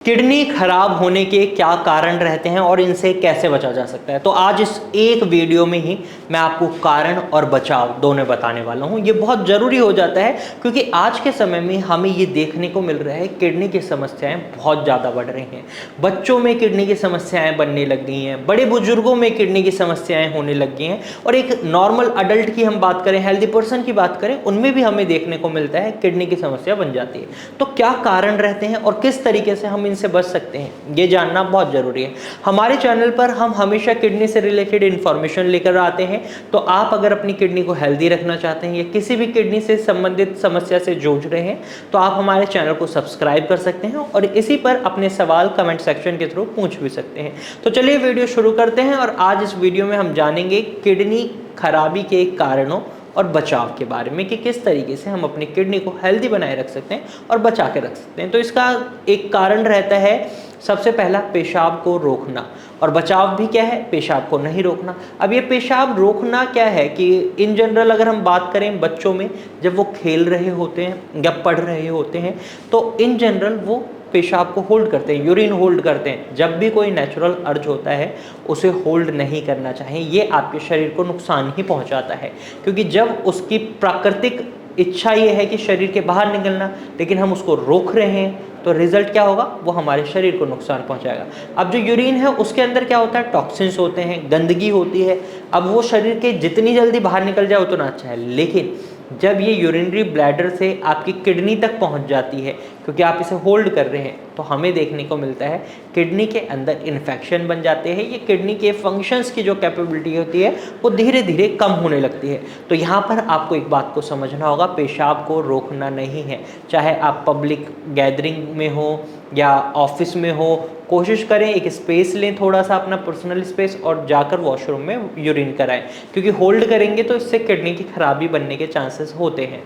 Kidney खराब होने के क्या कारण रहते हैं और इनसे कैसे बचा जा सकता है। तो आज इस एक वीडियो में ही मैं आपको कारण और बचाव दोनों बताने वाला हूं। ये बहुत ज़रूरी हो जाता है क्योंकि आज के समय में हमें ये देखने को मिल रहा है किडनी की समस्याएं बहुत ज़्यादा बढ़ रही हैं। बच्चों में किडनी की समस्याएं बनने लग गई हैं, बड़े बुजुर्गों में किडनी की समस्याएं होने लग गई हैं और एक नॉर्मल अडल्ट की हम बात करें, हेल्दी पर्सन की बात करें, उनमें भी हमें देखने को मिलता है किडनी की समस्या बन जाती है। तो क्या कारण रहते हैं और किस तरीके से हम इनसे बच सकते हैं, ये जानना बहुत ज़रूरी है। हमारे चैनल पर हम हमेशा किडनी से रिलेटेड इन्फॉर्मेशन लेकर आते हैं। तो आप अगर अपनी किडनी को हेल्दी रखना चाहते हैं या किसी भी किडनी से संबंधित समस्या से जूझ रहे हैं तो आप हमारे चैनल को सब्सक्राइब कर सकते हैं और इसी पर अपने सवाल कमेंट सेक्शन के थ्रू पूछ भी सकते हैं। तो चलिए वीडियो शुरू करते हैं और आज इस वीडियो में हम जानेंगे किडनी खराबी के कारणों और बचाव के बारे में कि किस तरीके से हम अपनी किडनी को हेल्दी बनाए रख सकते हैं और बचा के रख सकते हैं। तो इसका एक कारण रहता है सबसे पहला पेशाब को रोकना, और बचाव भी क्या है, पेशाब को नहीं रोकना। अब ये पेशाब रोकना क्या है कि इन जनरल अगर हम बात करें बच्चों में, जब वो खेल रहे होते हैं या पढ़ रहे होते हैं तो इन जनरल वो पेशाब को होल्ड करते हैं, यूरिन होल्ड करते हैं। जब भी कोई नेचुरल अर्ज होता है उसे होल्ड नहीं करना चाहिए, ये आपके शरीर को नुकसान ही पहुंचाता है क्योंकि जब उसकी प्राकृतिक इच्छा ये है कि शरीर के बाहर निकलना, लेकिन हम उसको रोक रहे हैं तो रिजल्ट क्या होगा, वो हमारे शरीर को नुकसान पहुंचाएगा। अब जो यूरिन है उसके अंदर क्या होता है, टॉक्सिन्स होते हैं, गंदगी होती है। अब वो शरीर के जितनी जल्दी बाहर निकल जाए उतना अच्छा है, लेकिन जब ये यूरिनरी ब्लैडर से आपकी किडनी तक पहुंच जाती है क्योंकि आप इसे होल्ड कर रहे हैं तो हमें देखने को मिलता है किडनी के अंदर इन्फेक्शन बन जाते हैं। ये किडनी के फंक्शंस की जो कैपेबिलिटी होती है वो धीरे धीरे कम होने लगती है। तो यहाँ पर आपको एक बात को समझना होगा, पेशाब को रोकना नहीं है। चाहे आप पब्लिक गैदरिंग में हो या ऑफिस में हो, कोशिश करें एक स्पेस लें, थोड़ा सा अपना पर्सनल स्पेस, और जाकर वॉशरूम में यूरिन कराएं क्योंकि होल्ड करेंगे तो इससे किडनी की खराबी बनने के चांसेस होते हैं।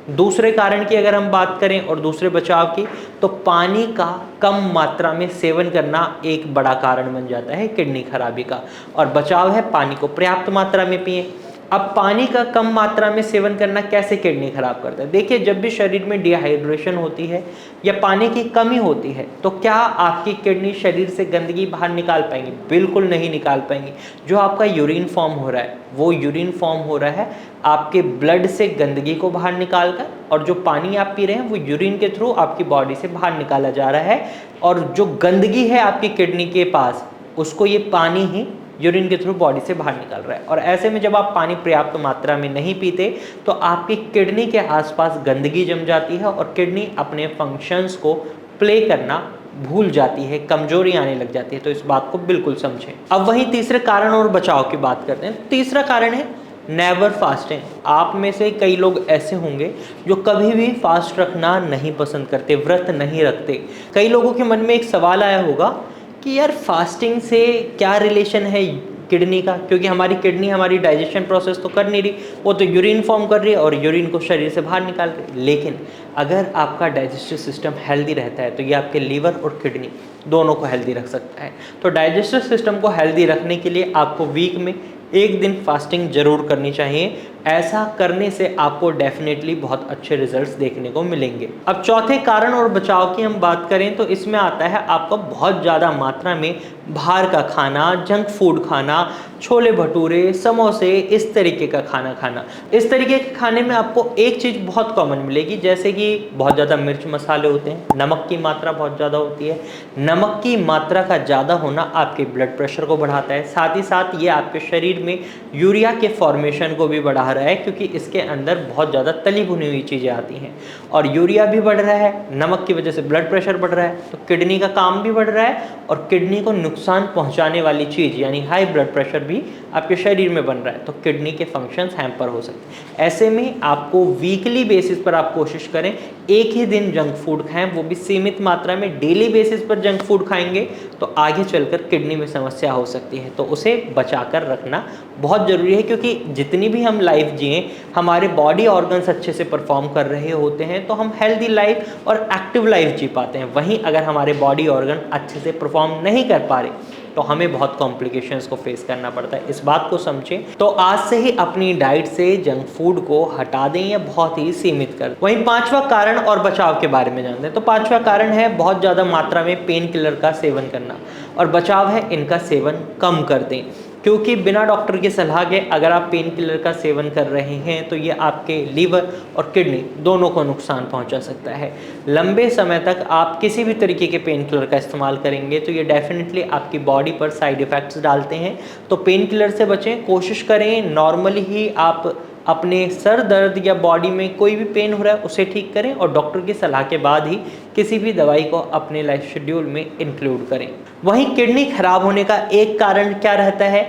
दूसरे कारण की अगर हम बात करें और दूसरे बचाव की, तो पानी का कम मात्रा में सेवन करना एक बड़ा कारण बन जाता है किडनी खराबी का। और बचाव है पानी को पर्याप्त मात्रा में पिएं। अब पानी का कम मात्रा में सेवन करना कैसे किडनी खराब करता है, देखिए जब भी शरीर में डिहाइड्रेशन होती है या पानी की कमी होती है तो क्या आपकी किडनी शरीर से गंदगी बाहर निकाल पाएंगी? बिल्कुल नहीं निकाल पाएंगी। जो आपका यूरिन फॉर्म हो रहा है वो यूरिन फॉर्म हो रहा है आपके ब्लड से गंदगी को बाहर निकाल कर, और जो पानी आप पी रहे हैं वो यूरिन के थ्रू आपकी बॉडी से बाहर निकाला जा रहा है। और जो गंदगी है आपकी किडनी के पास उसको ये पानी ही यूरिन के थ्रू बॉडी से बाहर निकाल रहा है। और ऐसे में जब आप पानी पर्याप्त मात्रा में नहीं पीते तो आपकी किडनी के आसपास गंदगी जम जाती है और किडनी अपने फंक्शंस को प्ले करना भूल जाती है, कमजोरी आने लग जाती है। तो इस बात को बिल्कुल समझें। अब वहीं तीसरे कारण और बचाव की बात करते हैं। तीसरा कारण है नेवर फास्टिंग। आप में से कई लोग ऐसे होंगे जो कभी भी फास्ट रखना नहीं पसंद करते, व्रत नहीं रखते। कई लोगों के मन में एक सवाल आया होगा कि यार फास्टिंग से क्या रिलेशन है किडनी का, क्योंकि हमारी किडनी हमारी डाइजेशन प्रोसेस तो कर नहीं रही, वो तो यूरिन फॉर्म कर रही है और यूरिन को शरीर से बाहर निकाल रही है। लेकिन अगर आपका डाइजेस्टिव सिस्टम हेल्दी रहता है तो ये आपके लीवर और किडनी दोनों को हेल्दी रख सकता है। तो डाइजेस्टिव सिस्टम को हेल्दी रखने के लिए आपको वीक में एक दिन फास्टिंग जरूर करनी चाहिए। ऐसा करने से आपको डेफिनेटली बहुत अच्छे रिजल्ट्स देखने को मिलेंगे। अब चौथे कारण और बचाव की हम बात करें तो इसमें आता है आपका बहुत ज़्यादा मात्रा में बाहर का खाना, जंक फूड खाना, छोले भटूरे, समोसे, इस तरीके का खाना खाना। इस तरीके के खाने में आपको एक चीज़ बहुत कॉमन मिलेगी, जैसे कि बहुत ज़्यादा मिर्च मसाले होते हैं, नमक की मात्रा बहुत ज़्यादा होती है। नमक की मात्रा का ज़्यादा होना आपके ब्लड प्रेशर को बढ़ाता है, साथ ही साथ ये आपके शरीर में यूरिया के फॉर्मेशन को भी बढ़ा रहा है क्योंकि इसके अंदर बहुत ज़्यादा तली भुनी हुई चीज़ें आती हैं और यूरिया भी बढ़ रहा है, नमक की वजह से ब्लड प्रेशर बढ़ रहा है, तो किडनी का काम भी बढ़ रहा है और किडनी को नुकसान पहुंचाने वाली चीज़ यानी हाई ब्लड प्रेशर भी आपके शरीर में बन रहा है, तो किडनी के फंक्शंस हैम्पर हो सकते हैं। ऐसे में आपको वीकली बेसिस पर आप कोशिश करें एक ही दिन जंक फूड खाएं, वो भी सीमित मात्रा में। डेली बेसिस पर जंक फूड खाएंगे तो आगे चलकर किडनी में समस्या हो सकती है, तो उसे बचाकर रखना बहुत ज़रूरी है क्योंकि जितनी भी हम लाइफ जिए हमारे बॉडी ऑर्गन्स अच्छे से परफॉर्म कर रहे होते हैं तो हम हेल्दी लाइफ और एक्टिव लाइफ जी पाते हैं। वहीं अगर हमारे बॉडी ऑर्गन अच्छे से परफॉर्म नहीं कर पा रहे तो हमें बहुत कॉम्प्लिकेशंस को फेस करना पड़ता है। इस बात को समझें, तो आज से ही अपनी डाइट से जंक फूड को हटा दें या बहुत ही सीमित कर दें। वहीं पांचवा कारण और बचाव के बारे में जानते हैं। तो पांचवा कारण है बहुत ज़्यादा मात्रा में पेन किलर का सेवन करना, और बचाव है इनका सेवन कम कर दें, क्योंकि बिना डॉक्टर की सलाह के अगर आप पेन किलर का सेवन कर रहे हैं तो ये आपके लीवर और किडनी दोनों को नुकसान पहुंचा सकता है। लंबे समय तक आप किसी भी तरीके के पेन किलर का इस्तेमाल करेंगे तो ये डेफिनेटली आपकी बॉडी पर साइड इफ़ेक्ट्स डालते हैं। तो पेन किलर से बचें, कोशिश करें नॉर्मली ही आप अपने सर दर्द या बॉडी में कोई भी पेन हो रहा है उसे ठीक करें, और डॉक्टर की सलाह के बाद ही किसी भी दवाई को अपने लाइफ शेड्यूल में इंक्लूड करें। वहीं किडनी खराब होने का एक कारण क्या रहता है?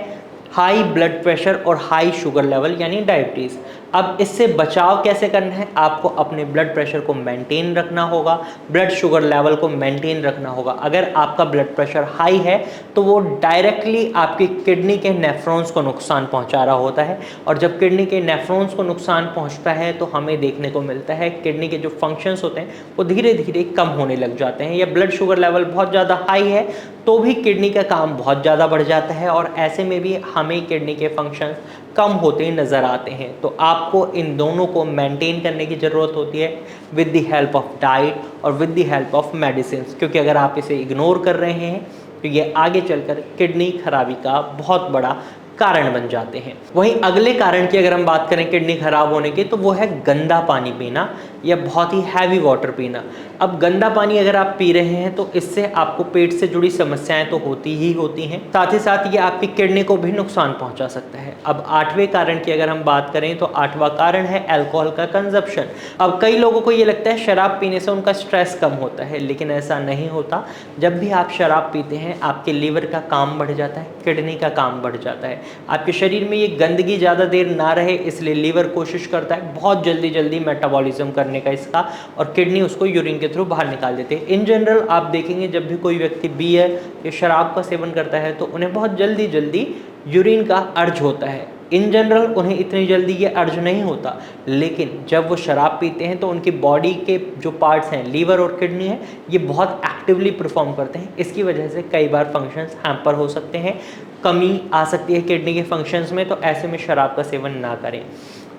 हाई ब्लड प्रेशर और हाई शुगर लेवल यानी डायबिटीज़। अब इससे बचाव कैसे करना है? आपको अपने ब्लड प्रेशर को मेंटेन रखना होगा, ब्लड शुगर लेवल को मेंटेन रखना होगा। अगर आपका ब्लड प्रेशर हाई है तो वो डायरेक्टली आपकी किडनी के नेफ्रॉन्स को नुकसान पहुंचा रहा होता है, और जब किडनी के नेफ्रॉन्स को नुकसान पहुंचता है तो हमें देखने को मिलता है किडनी के जो फंक्शंस होते हैं वो धीरे धीरे कम होने लग जाते हैं। या ब्लड शुगर लेवल बहुत ज़्यादा हाई है तो भी किडनी का काम बहुत ज़्यादा बढ़ जाता है, और ऐसे में भी हमें किडनी के फंक्शंस कम होते नज़र आते हैं। तो आपको इन दोनों को मेंटेन करने की ज़रूरत होती है with the help of diet और with the help of medicine, क्योंकि अगर आप इसे इग्नोर कर रहे हैं तो ये आगे चलकर किडनी खराबी का बहुत बड़ा कारण बन जाते हैं। वहीं अगले कारण की अगर हम बात करें किडनी खराब होने की, तो वो है गंदा पानी पीना या बहुत ही हैवी वाटर पीना। अब गंदा पानी अगर आप पी रहे हैं तो इससे आपको पेट से जुड़ी समस्याएं तो होती ही होती हैं, साथ ही साथ ये आपकी किडनी को भी नुकसान पहुंचा सकता है। अब आठवें कारण की अगर हम बात करें तो आठवां कारण है अल्कोहल का कंजप्शन। अब कई लोगों को ये लगता है शराब पीने से उनका स्ट्रेस कम होता है, लेकिन ऐसा नहीं होता। जब भी आप शराब पीते हैं आपके लीवर का काम बढ़ जाता है, किडनी का काम बढ़ जाता है। आपके शरीर में ये गंदगी ज़्यादा देर ना रहे, इसलिए लीवर कोशिश करता है बहुत जल्दी जल्दी मेटाबॉलिज्म करने का इसका, और किडनी उसको यूरिन के थ्रू बाहर निकाल देते हैं। इन जनरल आप देखेंगे जब भी कोई व्यक्ति बियर या शराब का सेवन करता है तो उन्हें बहुत जल्दी जल्दी यूरिन का अर्ज होता है। इन जनरल उन्हें इतनी जल्दी ये अर्ज नहीं होता, लेकिन जब वो शराब पीते हैं तो उनकी बॉडी के जो पार्ट्स हैं, लीवर और किडनी है, ये बहुत एक्टिवली परफॉर्म करते हैं। इसकी वजह से कई बार फंक्शंस हैम्पर हो सकते हैं, कमी आ सकती है किडनी के फंक्शंस में, तो ऐसे में शराब का सेवन ना करें।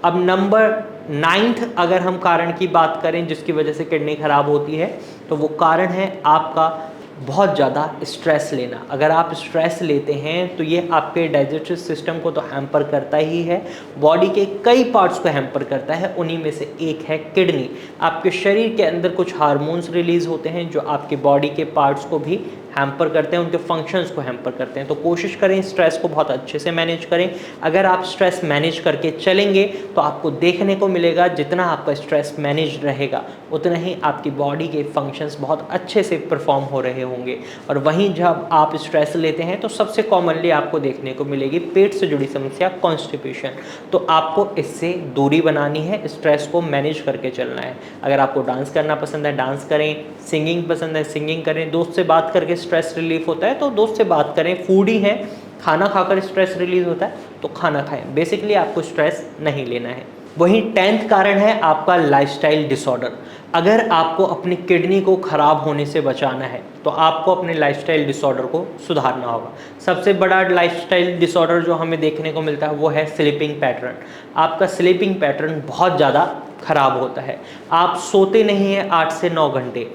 अब नंबर 9th अगर हम कारण की बात करें जिसकी वजह से किडनी खराब होती है, तो वो कारण है आपका बहुत ज़्यादा स्ट्रेस लेना। अगर आप स्ट्रेस लेते हैं तो ये आपके डाइजेस्टिव सिस्टम को तो हैम्पर करता ही है, बॉडी के कई पार्ट्स को हैम्पर करता है। उन्हीं में से एक है किडनी। आपके शरीर के अंदर कुछ हार्मोन्स रिलीज़ होते हैं जो आपके बॉडी के पार्ट्स को भी हैम्पर करते हैं, उनके फंक्शंस को हैम्पर करते हैं। तो कोशिश करें स्ट्रेस को बहुत अच्छे से मैनेज करें। अगर आप स्ट्रेस मैनेज करके चलेंगे तो आपको देखने को मिलेगा जितना आपका स्ट्रेस मैनेज रहेगा उतना ही आपकी बॉडी के फंक्शंस बहुत अच्छे से परफॉर्म हो रहे होंगे। और वहीं जब आप स्ट्रेस लेते हैं तो सबसे कॉमनली आपको देखने को मिलेगी पेट से जुड़ी समस्या, कॉन्स्टिपेशन। तो आपको इससे दूरी बनानी है, स्ट्रेस को मैनेज करके चलना है। अगर आपको डांस करना पसंद है डांस करें, सिंगिंग पसंद है सिंगिंग करें, दोस्त से बात करके स्ट्रेस रिलीफ होता है तो दोस्त से बात करें, फूडी हैं खाना खाकर स्ट्रेस रिलीज होता है तो खाना खाएं। बेसिकली आपको स्ट्रेस नहीं लेना है। वहीं 10th कारण है आपका लाइफस्टाइल डिसऑर्डर। अगर आपको अपनी किडनी को खराब होने से बचाना है तो आपको अपने लाइफस्टाइल डिसऑर्डर को सुधारना होगा। सबसे बड़ा लाइफस्टाइल डिसऑर्डर जो हमें देखने को मिलता है वो है स्लीपिंग पैटर्न। आपका स्लीपिंग पैटर्न बहुत ज़्यादा खराब होता है। आप सोते नहीं हैं 8 से 9 घंटे,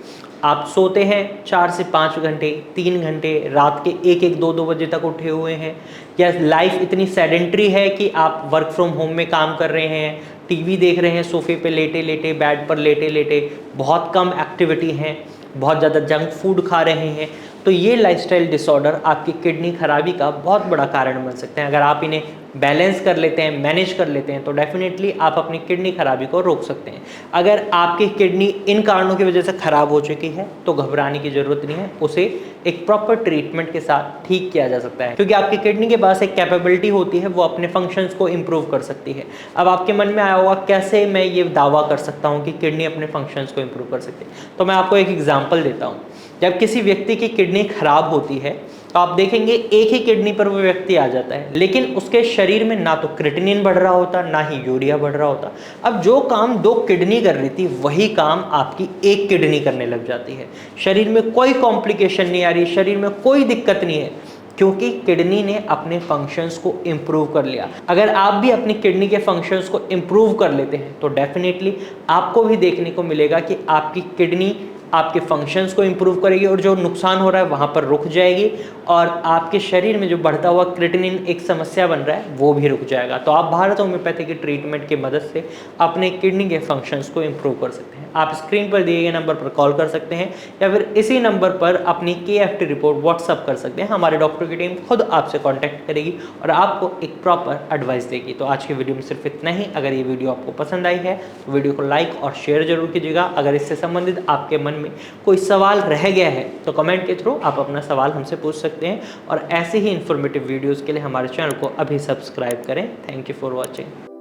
आप सोते हैं 4 से 5 घंटे, 3 घंटे, रात के 1-1, 2-2 बजे तक उठे हुए हैं, या लाइफ इतनी सेडेंट्री है कि आप वर्क फ्रॉम होम में काम कर रहे हैं, टीवी देख रहे हैं सोफे पे लेटे लेटे, बेड पर लेटे लेटे, बहुत कम एक्टिविटी हैं, बहुत ज़्यादा जंक फूड खा रहे हैं, तो ये लाइफस्टाइल डिसऑर्डर आपकी किडनी खराबी का बहुत बड़ा कारण बन सकते हैं। अगर आप इन्हें बैलेंस कर लेते हैं, मैनेज कर लेते हैं तो डेफिनेटली आप अपनी किडनी खराबी को रोक सकते हैं। अगर आपकी किडनी इन कारणों की वजह से ख़राब हो चुकी है तो घबराने की ज़रूरत नहीं है, उसे एक प्रॉपर ट्रीटमेंट के साथ ठीक किया जा सकता है, क्योंकि आपकी किडनी के पास एक कैपेबिलिटी होती है, वो अपने फंक्शंस को इम्प्रूव कर सकती है। अब आपके मन में आया होगा कैसे मैं ये दावा कर सकता हूँ कि किडनी अपने फंक्शंस को इम्प्रूव कर सकती है, तो मैं आपको एक एग्जाम्पल देता हूँ। जब किसी व्यक्ति की किडनी खराब होती है तो आप देखेंगे एक ही किडनी पर वो व्यक्ति आ जाता है, लेकिन उसके शरीर में ना तो क्रिएटिनिन बढ़ रहा होता ना ही यूरिया बढ़ रहा होता। अब जो काम 2 किडनी कर रही थी वही काम आपकी एक किडनी करने लग जाती है। शरीर में कोई कॉम्प्लिकेशन नहीं आ रही, शरीर में कोई दिक्कत नहीं है, क्योंकि किडनी ने अपने फंक्शंस को इम्प्रूव कर लिया। अगर आप भी अपनी किडनी के फंक्शंस को इम्प्रूव कर लेते हैं तो डेफिनेटली आपको भी देखने को मिलेगा कि आपकी किडनी आपके फंक्शंस को इम्प्रूव करेगी और जो नुकसान हो रहा है वहाँ पर रुक जाएगी, और आपके शरीर में जो बढ़ता हुआ क्रिएटिनिन एक समस्या बन रहा है वो भी रुक जाएगा। तो आप भारत होम्योपैथी की ट्रीटमेंट की मदद से अपने किडनी के फंक्शंस को इम्प्रूव कर सकते हैं। आप स्क्रीन पर दिए गए नंबर पर कॉल कर सकते हैं या फिर इसी नंबर पर अपनी KFT रिपोर्ट व्हाट्सअप कर सकते हैं। हमारे डॉक्टर की टीम खुद आपसे कॉन्टैक्ट करेगी और आपको एक प्रॉपर एडवाइस देगी। तो आज की वीडियो में सिर्फ इतना ही। अगर ये वीडियो आपको पसंद आई है तो वीडियो को लाइक और शेयर जरूर कीजिएगा। अगर इससे संबंधित आपके मन में कोई सवाल रह गया है तो कमेंट के थ्रू आप अपना सवाल हमसे पूछ सकते हैं, और ऐसे ही इन्फॉर्मेटिव वीडियोस के लिए हमारे चैनल को अभी सब्सक्राइब करें। Thank you for watching.